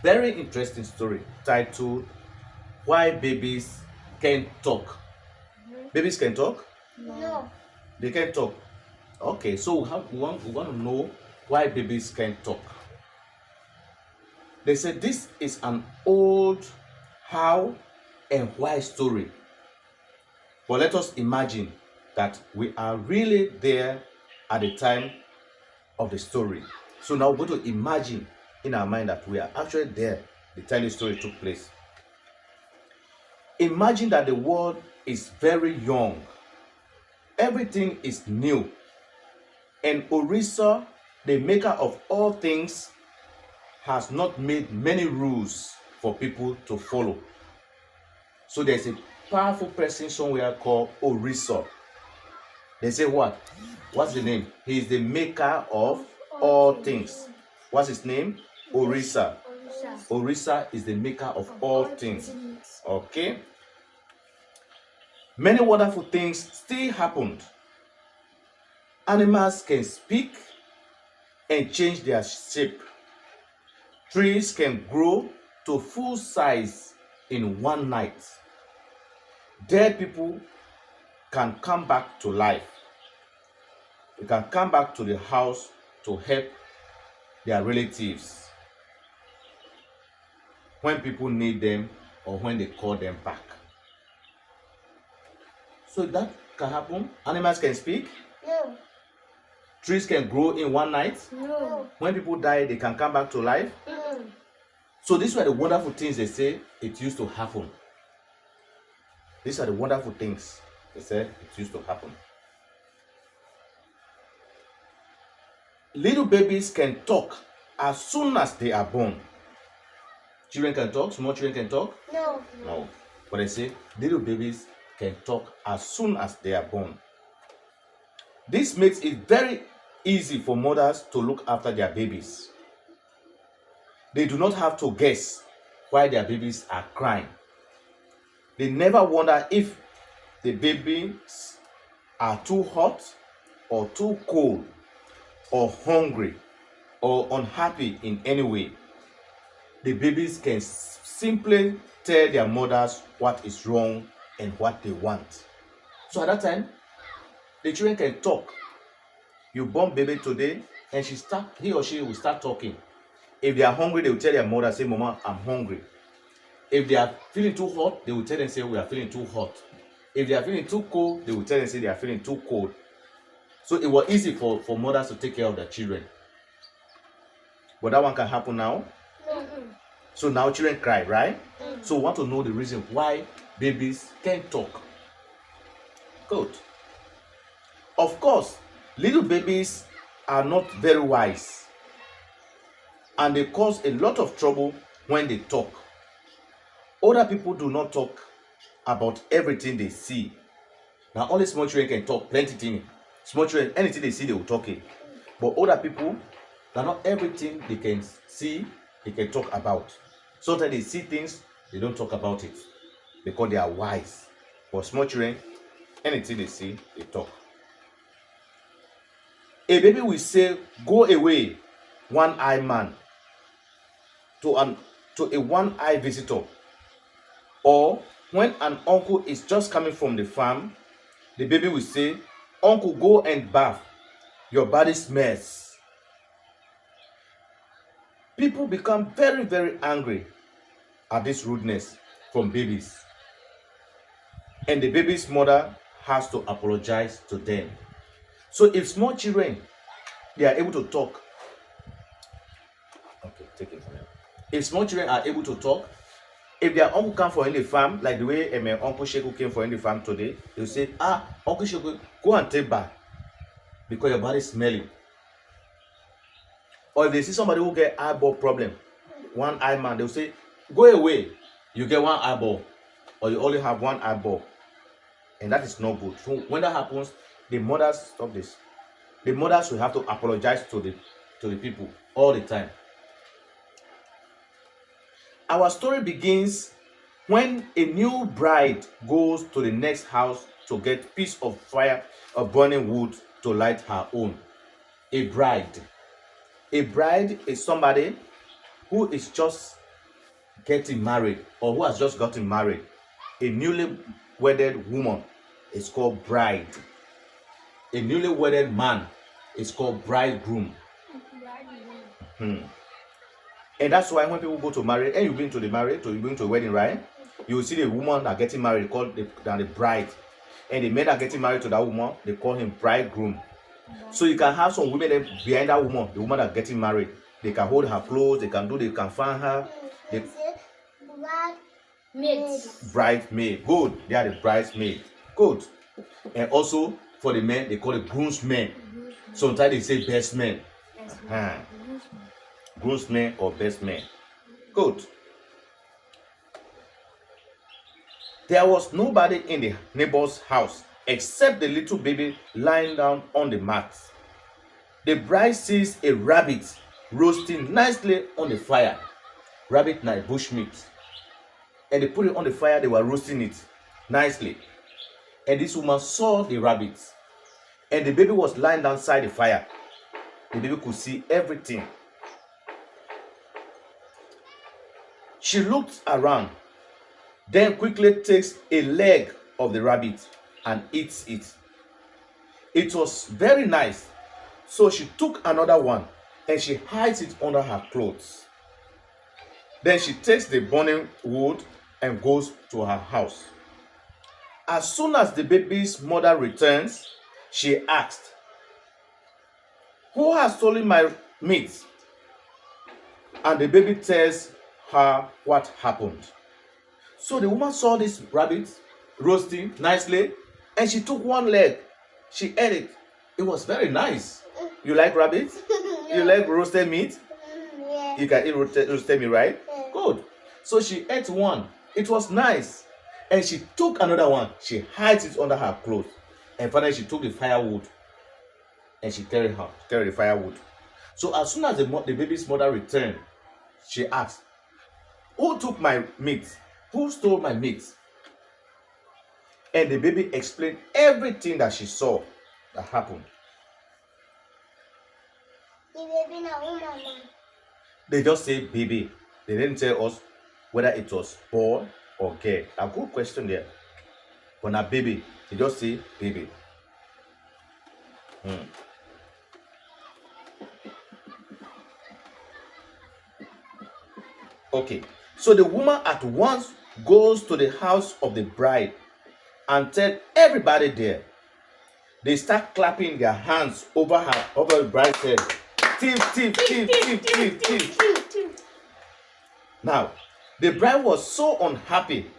Very interesting story titled Why Babies Can't Talk. Babies can talk? No. They can talk. Okay, so we want to know why babies can't talk. They said this is an old how and why story. But let us imagine that we are really there at the time of the story. So now we're going to imagine in our mind that we are actually there the time the story took place. Imagine that the world is very young. Everything is new. And Orisa, the maker of all things, has not made many rules for people to follow. So there's a powerful person somewhere called Orisa. They say what? What's the name? He is the maker of all things. What's his name? Orisa. Orisa is the maker of all things. Okay? Many wonderful things still happened. Animals can speak and change their shape. Trees can grow to full size in one night. Dead people can come back to life. They can come back to the house to help their relatives when people need them or when they call them back. So that can happen. Animals can speak. No. Trees can grow in one night. No. When people die, they can come back to life. So these were the wonderful things they say it used to happen. These are the wonderful things they said it used to happen. Little babies can talk as soon as they are born. Children can talk, small children can talk. No. No. But they say little babies can talk as soon as they are born. This makes it very easy for mothers to look after their babies. They do not have to guess why their babies are crying. They never wonder if the babies are too hot or too cold or hungry or unhappy in any way. The babies can simply tell their mothers what is wrong and what they want. So at that time, the children can talk. You born baby today, and he or she will start talking. If they are hungry, they will tell their mother, say, Mama, I'm hungry. If they are feeling too hot, they will tell them, say, we are feeling too hot. If they are feeling too cold, they will tell them, say, they are feeling too cold. So it was easy for mothers to take care of their children. But that one can happen now. So now children cry, right? So we want to know the reason why babies can't talk. Good. Of course, little babies are not very wise. And they cause a lot of trouble when they talk. Older people do not talk about everything they see. Now only small children can talk plenty things. Small children, anything they see, they will talk it. But older people, now not everything they can see, they can talk about. Sometimes they see things, they don't talk about it because they are wise. But small children, anything they see, they talk. A baby will say, go away, one-eyed man, to a one-eyed visitor. Or when an uncle is just coming from the farm, the baby will say, Uncle, go and bath. Your body smells. People become very, very angry at this rudeness from babies. And the baby's mother has to apologize to them. So if small children, they are able to talk. Okay, take it from here. If small children are able to talk, if their uncle come for any farm, like the way my Uncle Sheku came for any farm today, they'll say, Uncle Sheku, go and take bath because your body is smelling. Or if they see somebody who get eyeball problem, one eye man, they'll say, go away, you get one eyeball, or you only have one eyeball. And that is not good. So when that happens, the mothers, stop this, the mothers will have to apologize to the people all the time. Our story begins when a new bride goes to the next house to get piece of fire or burning wood to light her own. A bride. A bride is somebody who is just getting married or who has just gotten married, a newly wedded woman is called bride. A newly wedded man is called bridegroom. Hmm. And that's why when people go to marry, and you've been to the marriage, you've been to a wedding, right? You will see the woman that getting married called the bride. And the men that getting married to that woman, they call him bridegroom. So you can have some women behind that woman, the woman that getting married. They can hold her clothes, they can fan her. They, bridesmaid. Good. They are the bridesmaid. Good. And also for the men, they call it groomsmen. Sometimes they say best men. Groomsmen or best men. Good. There was nobody in the neighbor's house except the little baby lying down on the mat. The bride sees a rabbit roasting nicely on the fire. Rabbit like bush meat. And they put it on the fire, they were roasting it nicely. And this woman saw the rabbit. And the baby was lying down beside the fire. The baby could see everything. She looked around, then quickly takes a leg of the rabbit and eats it. It was very nice. So she took another one and she hides it under her clothes. Then she takes the burning wood and goes to her house. As soon as the baby's mother returns, she asked, "Who has stolen my meat?" And the baby tells her what happened. So the woman saw this rabbit roasting nicely and she took one leg. She ate it. It was very nice. You like rabbit? You like roasted meat? Yeah. You can eat roasted meat, right? Yeah. Good. So she ate one. It was nice. And she took another one. She hides it under her clothes. And finally she took the firewood and she carried the firewood. So as soon as the baby's mother returned, she asked, "Who took my meat? Who stole my meat?" And the baby explained everything that she saw that happened. The baby na woman. They just say baby. They didn't tell us whether it was boy or girl. A good question there. But now baby, they just say baby. Okay. So the woman at once goes to the house of the bride and tell everybody there. They start clapping their hands over the bride's head. Thief, thief, thief, thief, thief, thief. Now, the bride was so unhappy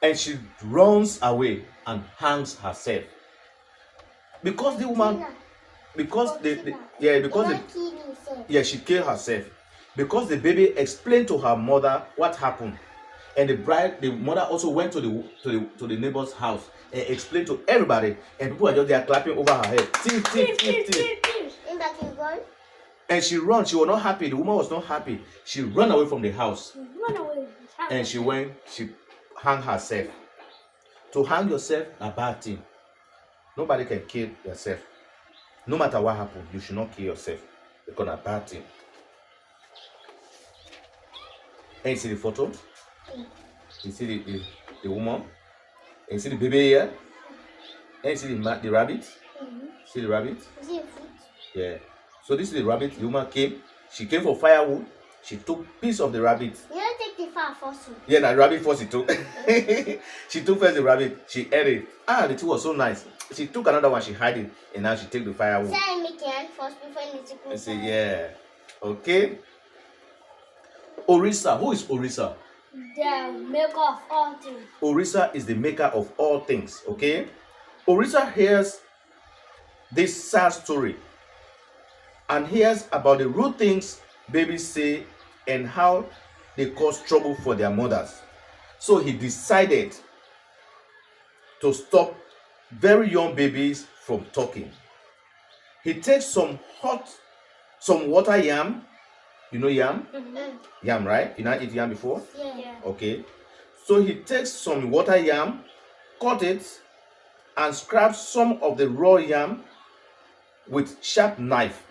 and she runs away and hangs herself. Because the woman, she killed herself. Because the baby explained to her mother what happened. And the mother also went to the neighbor's house and explained to everybody. And people are just there clapping over her head. Thief, thief, thief, thief. And she ran. She was not happy. The woman was not happy. She ran away from the house. And she hung herself. To hang yourself, a bad thing. Nobody can kill yourself. No matter what happens, you should not kill yourself. Because a bad thing. And you see the photo? You see the woman? And you see the baby here? And you see the rabbit? See the rabbit? Yeah. So this is the rabbit. The woman came. She came for firewood. She took piece of the rabbit. You don't take the fire first. Yeah, the rabbit first she took. She took first the rabbit. She ate it. The two was so nice. She took another one. She hid it. And now she take the firewood. Say make your hand first before you take the say, yeah. Okay. Orisa. Who is Orisa? The maker of all things. Orisa is the maker of all things. Okay. Orisa hears this sad story and hears about the rude things babies say and how they cause trouble for their mothers. So he decided to stop very young babies from talking. He takes some water yam. You know yam? Mm-hmm. Yam, right? You not eat yam before? Yeah. Okay. So he takes some water yam, cut it, and scraps some of the raw yam with sharp knife.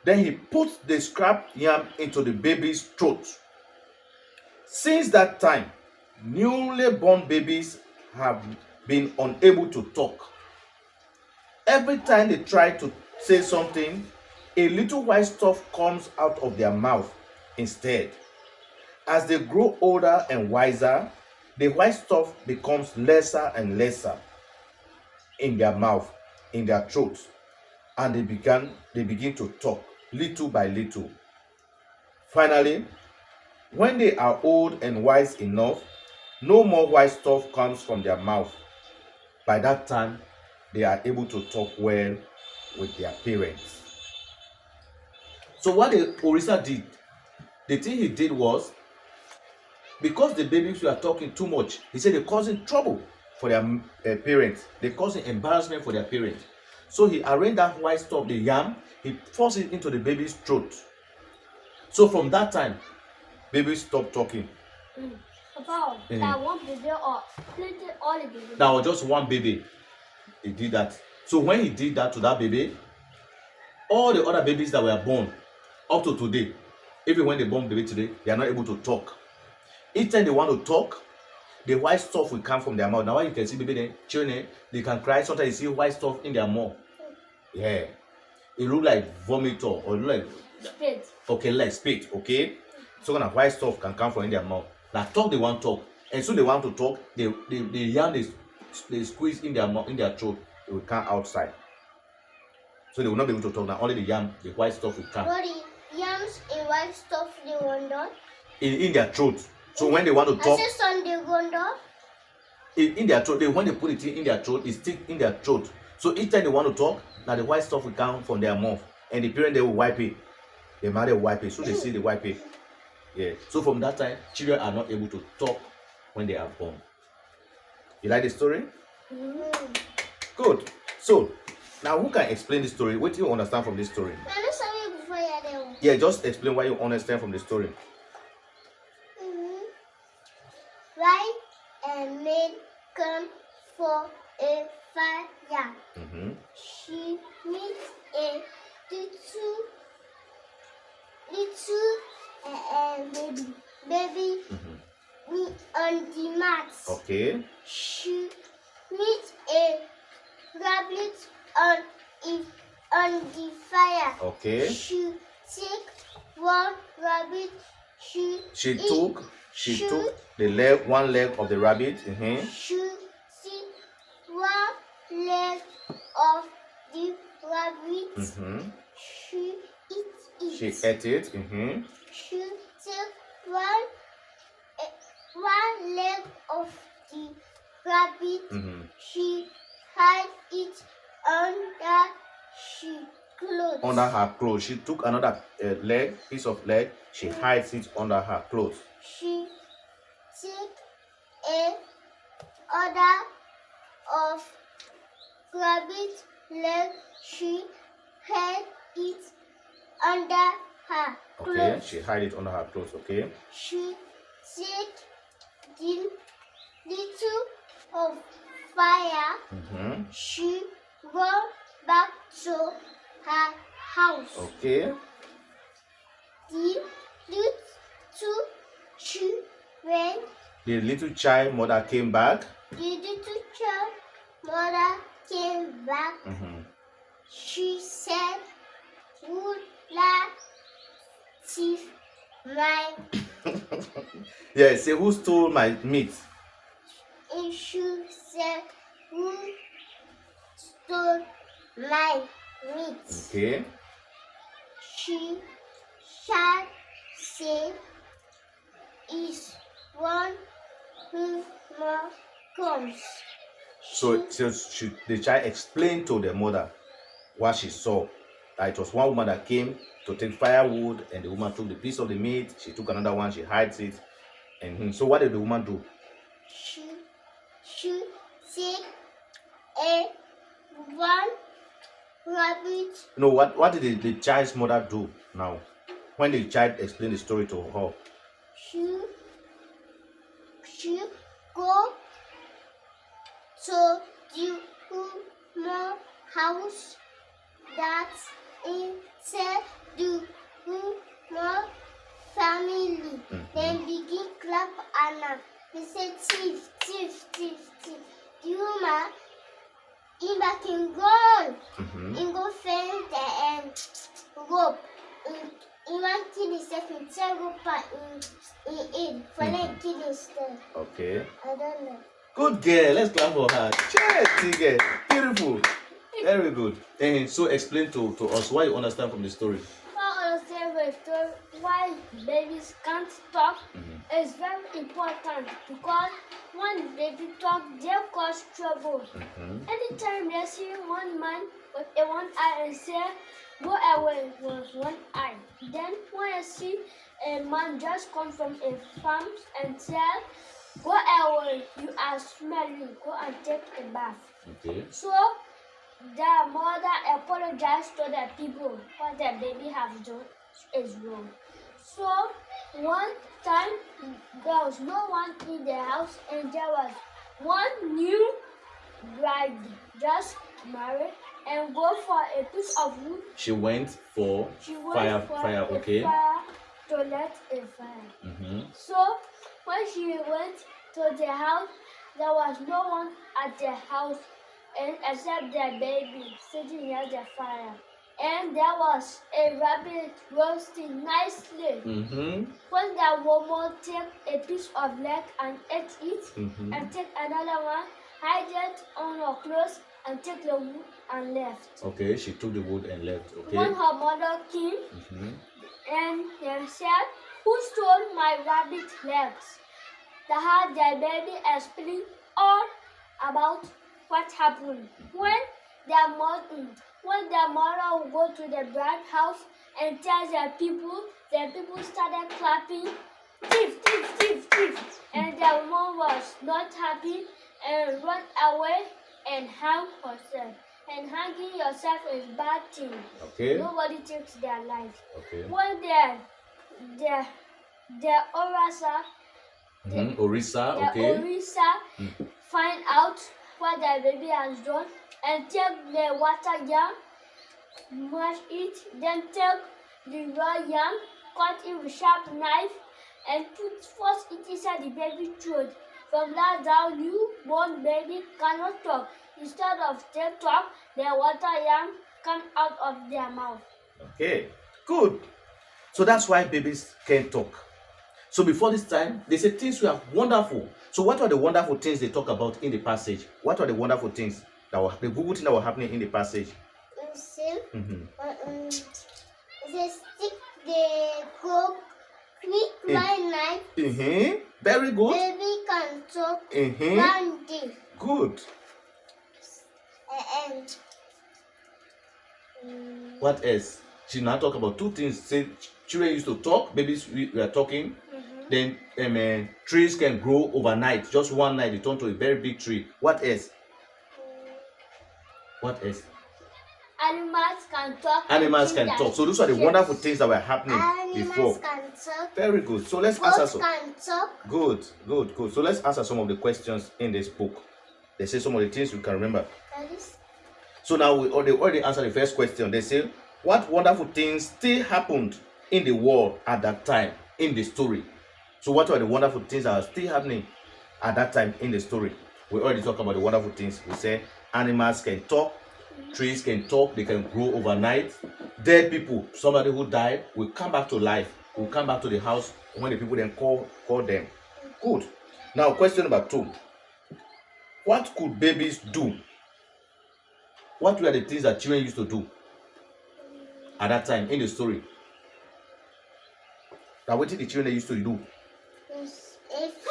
Then he puts the scrap yam into the baby's throat. Since that time, newly born babies have been unable to talk. Every time they try to say something, a little white stuff comes out of their mouth instead. As they grow older and wiser, the white stuff becomes lesser and lesser in their mouth, in their throats, and they begin to talk little by little. Finally, when they are old and wise enough, no more white stuff comes from their mouth. By that time, they are able to talk well with their parents. So what the Orisa did, the thing he did was, because the babies were talking too much, he said they're causing trouble for their parents. They're causing embarrassment for their parents. So he arranged that white stuff, the yam, he forced it into the baby's throat. So from that time, babies stopped talking. Papa, that one baby or plenty all the babies. That was just one baby. He did that. So when he did that to that baby, all the other babies that were born up to today, even when they born baby today, they are not able to talk. Each time they want to talk, the white stuff will come from their mouth. Now you can see baby then, children, they can cry. Sometimes you see white stuff in their mouth. Yeah. It look like vomit or look like spit. Okay, like spit, okay? So kind of white stuff can come from in their mouth. Now talk they want to talk. And so they want to talk, they yarn they squeeze in their mouth, in their throat, it will come outside. So they will not be able to talk now. Only the yam, the white stuff will come. What the yams and white stuff they want In their throat. So when they want to talk, I said son they want in their throat, when they put it in their throat, it sticks in their throat. So each time they want to talk, now the white stuff will come from their mouth. And the parent they will wipe it. The mother will wipe it. So they see the wipe it. Yeah. So from that time, children are not able to talk when they are born. You like the story? Mm-hmm. Good. So now who can explain the story? What do you understand from this story? Yeah, just explain what you understand from the story. Right and maid come for a fire. She meets a little baby on the mat. Okay. She meets a rabbit on the fire. Okay. She take one rabbit. She took the one leg of the rabbit. She see one leg of the rabbit. She eat it. She ate it. She take one leg of the rabbit. She hide it under she clothes. Under her clothes. She took another piece of leg. She hides it under her clothes. She take a other of rabbit leg. She hide it under her clothes. Okay, she hide it under her clothes. Okay. She take the little of fire. She go back to her house. Okay. The little children. The little child mother came back. The little child mother came back. She said, "Would like thief my." Yeah, say who stole my meat? And she said, "Who stole my meat?" Okay. She shall say, "Is one who more comes." So the child explained to the mother what she saw. That it was one woman that came to take firewood, and the woman took the piece of the meat. She took another one. She hides it. And so what did the woman do? She take a one rabbit. No, what did the child's mother do now? When the child explained the story to her. She go to the woman's house that's inside the woman's family. Then begin clap we say thief. The woman, in back in gold, in go find the rope. In one kill himself in terrible part in for like kill himself. Okay. I don't know. Good girl. Let's clap for her. Cheers, girl. Beautiful. Very good. So explain to us why you understand from the story. Why babies can't talk is very important because when baby talk, they cause trouble. Anytime they see one man with a one eye and say, "Go away," with one eye. Then when I see a man just come from a farm and say, "Go away, you are smelly. Go and take a bath." Okay. So the mother apologized to the people what the baby has done is wrong. So one time there was no one in the house and there was one new bride just married and go for a piece of wood. She went for fire, okay. Fire to light a fire. So when she went to the house, there was no one at the house and except the baby sitting near the fire. And there was a rabbit roasting nicely. When the woman took a piece of leg and ate it, and take another one, hide it on her clothes, and take the wood and left. Okay, she took the wood and left. Okay. When her mother came, and they said, "Who stole my rabbit legs?" The baby explained all about what happened. When the mother would go to the bride house and tell the people started clapping, "Thief, thief, thief, thief." And the woman was not happy and ran away and hung herself. And hanging yourself is bad thing. Okay. Nobody takes their life. Okay. When the Orisa find out what the baby has done and take the water yam, mash it, then take the raw yam, cut it with sharp knife, and force it inside the baby's throat. From that down, newborn baby cannot talk. Instead of they talk, the water yam come out of their mouth. Okay, good. So that's why babies can talk. So before this time, they say things were wonderful. So what are the wonderful things they talk about in the passage? What are the wonderful things that were the good things that were happening in the passage? They stick the cook, quick knife. Very good. Baby can talk. One day. Good. And what else? She now talk about two things. Say children used to talk, babies were talking. Then trees can grow overnight. Just one night, they turn to a very big tree. What else? What else? Animals can talk. Animals can talk. So those are the wonderful things that were happening before. Animals can talk. Very good. So let's answer some. Can talk. Good. So let's answer some of the questions in this book. They say some of the things we can remember. So now they already answered the first question. They say, what wonderful things still happened in the world at that time in the story? So what are the wonderful things that are still happening at that time in the story? We already talked about the wonderful things. We say animals can talk, trees can talk, they can grow overnight. Dead people, somebody who died, will come back to life, will come back to the house when the people then call them. Good. Now question number 2. What could babies do? What were the things that children used to do at that time in the story? Now what did the children used to do? If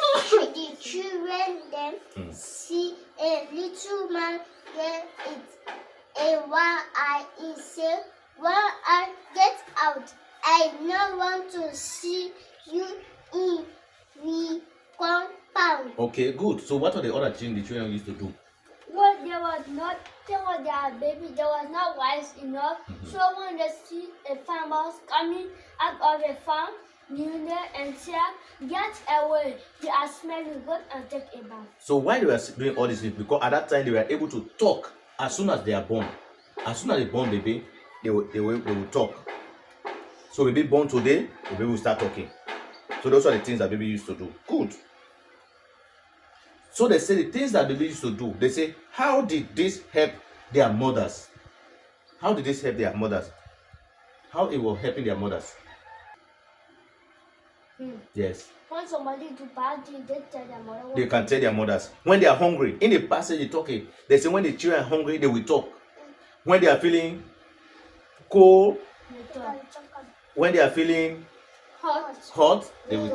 the children then see a little man get it a one eye, he say, "One eye, get out. I don't want to see you in the compound." Okay, good. So what are the other things the children used to do? Well, there was their baby, they was not wise enough. So when they see a farmer coming out of the farm, and say, "Get away, you are smelling, go and take a bath." So why they were doing all this? Because at that time they were able to talk as soon as they are born. As soon as they born baby, they will talk. So baby born today, the baby will start talking. So those are the things that baby used to do. Good. So they say the things that baby used to do. They say, how did this help their mothers? How did this help their mothers? How it was helping their mothers? Yes. When somebody do bad thing, they tell their mother. They can tell their mothers. When they are hungry, in the passage they talking, they say when the children are hungry, they will talk. When they are feeling cold, They talk. when they are feeling hot, they will.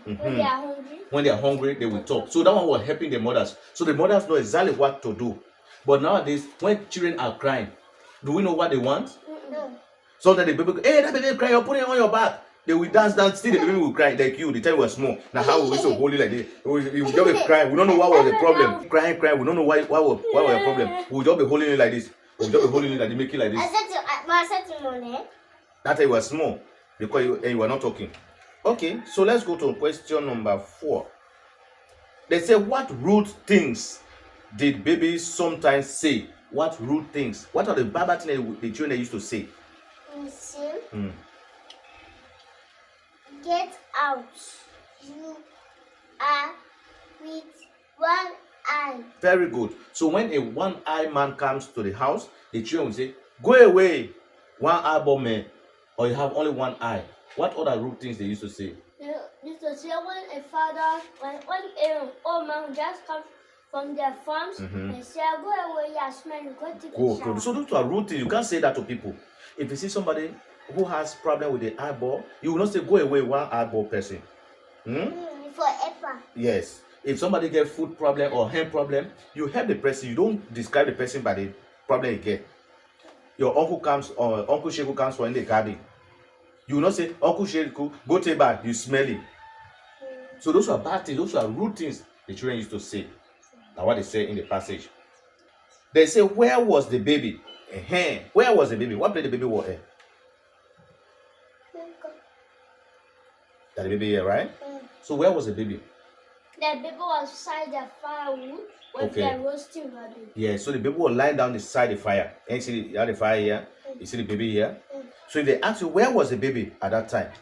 When they are hungry, When they are hungry, they will talk. So that one was helping the mothers. So the mothers know exactly what to do. But nowadays, when children are crying, do we know what they want? no. So that the baby go, hey, that baby cry, you're putting it on your back. They will dance, still the baby will cry like you. The time was small. Now how we used to hold it like this? We will just be crying. We don't know what was the problem. Crying. We don't know what was the problem. We will just be holding it like this. We will just be holding it like this, make it like this. That time was small. Because you were not talking. Okay, so let's go to question number 4. They say, what rude things did babies sometimes say? What rude things? What are the bad things the children used to say? Get out. You are with one eye. Very good. So when a one-eyed man comes to the house, the children will say, go away, one-eyeball man. Or you have only one eye. What other rude things they used to say? They used to say when a father, when a old man just comes from their farms and say, go away, Yasmin, go take a shower. So those are rude things. You can't say that to people. If you see somebody who has problem with the eyeball, you will not say, go away, one eyeball person. Forever. Yes. If somebody get food problem or hand problem, you help the person. You don't describe the person by the problem he get. Your uncle comes or Uncle Sheku comes from the garden. You will not say, Uncle Sheku, go take bath, you smell it. So those are bad things, those are rude things the children used to say. Now what they say in the passage. They say, where was the baby? Where was the baby? What place the baby was in? That the baby here, right? So where was the baby? The baby was beside the firewood with the roasting ready. Yeah, so the baby was lying down beside the fire. And you see the fire here? You see the baby here? So if they ask you, where was the baby at that time?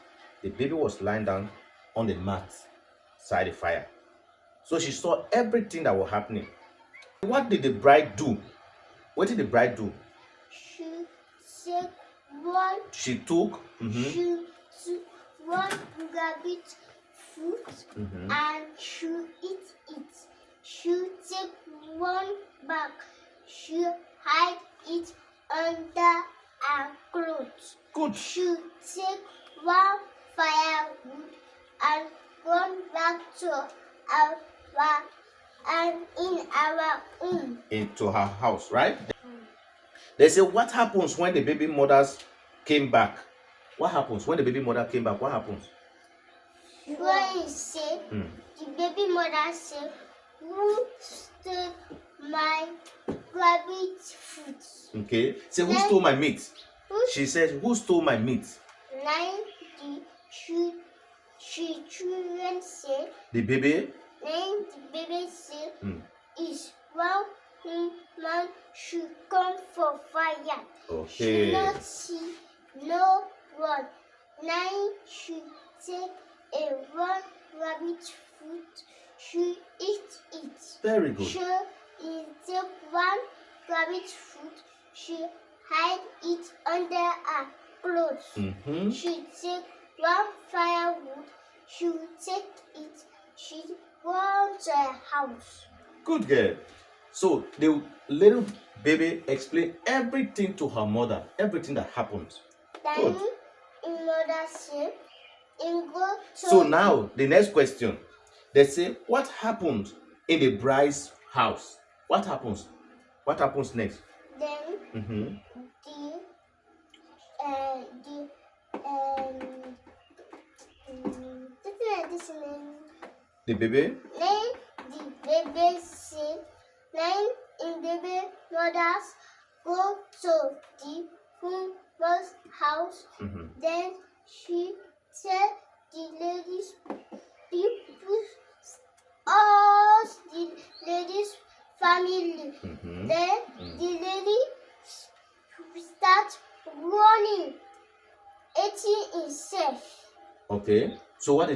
The baby was lying down on the mat beside the fire. So she saw everything that was happening. What did the bride do? What did the bride do? She took one rabbit fruit and she eat it. She take one bag. She hide it under her clothes. Good. She take one firewood and run back to our home. Into her house, right? They say, what happens when the baby mothers came back? What happens when the baby mother came back? What happens? When you say, the baby mother said, who stole my rabbit fruit? Okay. Say, who stole my meat? She says, who stole my meat? She children said, the baby? Then the baby said, is one man should come for fire. Okay. Should not see no one. Now she take a one rabbit fruit. She eat it. Very good. She take one rabbit fruit. She hide it under her clothes. She take one firewood. She take it. She went to her house. Good girl. So the little baby explained everything to her mother, everything that happened. Then mother said, go to. So now the next question. They say, what happened in the bride's house? What happens? What happens next? Then the baby? Then the baby said, then in baby mothers go to the woman's house. Then she tell the ladies, all the ladies' family. Then the lady start running, eating himself. Okay. So what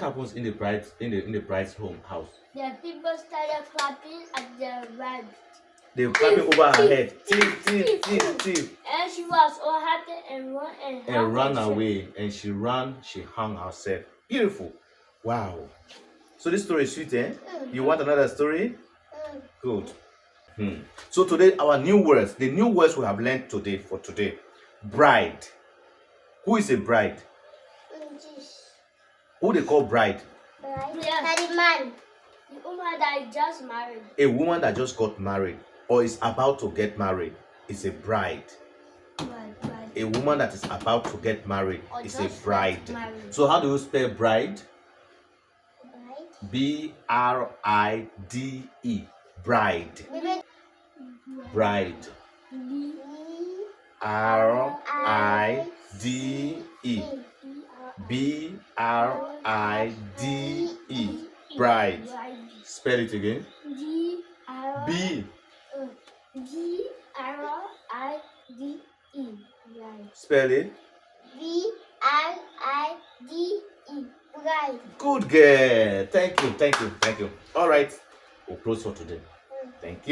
happens in the bride's home house? The people started clapping at the bride. They were clapping over her head. Thief, thief, thief, thief. And she was all happy and Ran away. And she hung herself. Beautiful. Wow. So this story is sweet, eh? You want another story? Good. So today, our new words, the new words we have learned today for today. Bride. Who is a bride? Who they call bride? Yes. The man. The woman that just married. A woman that just got married or is about to get married is a bride. Bride. A woman that is about to get married Or is a just bride. got married. So how do you spell bride? Bride. B-R-I-D-E. Bride. Bride. R-I-D-E. B-R-I-D-E. Bride. Spell it again. B. G-R-I-D-E. Bride. Spell it. B-R-I-D-E. Bride. Good girl. Thank you. All right. We'll close for today. Thank you.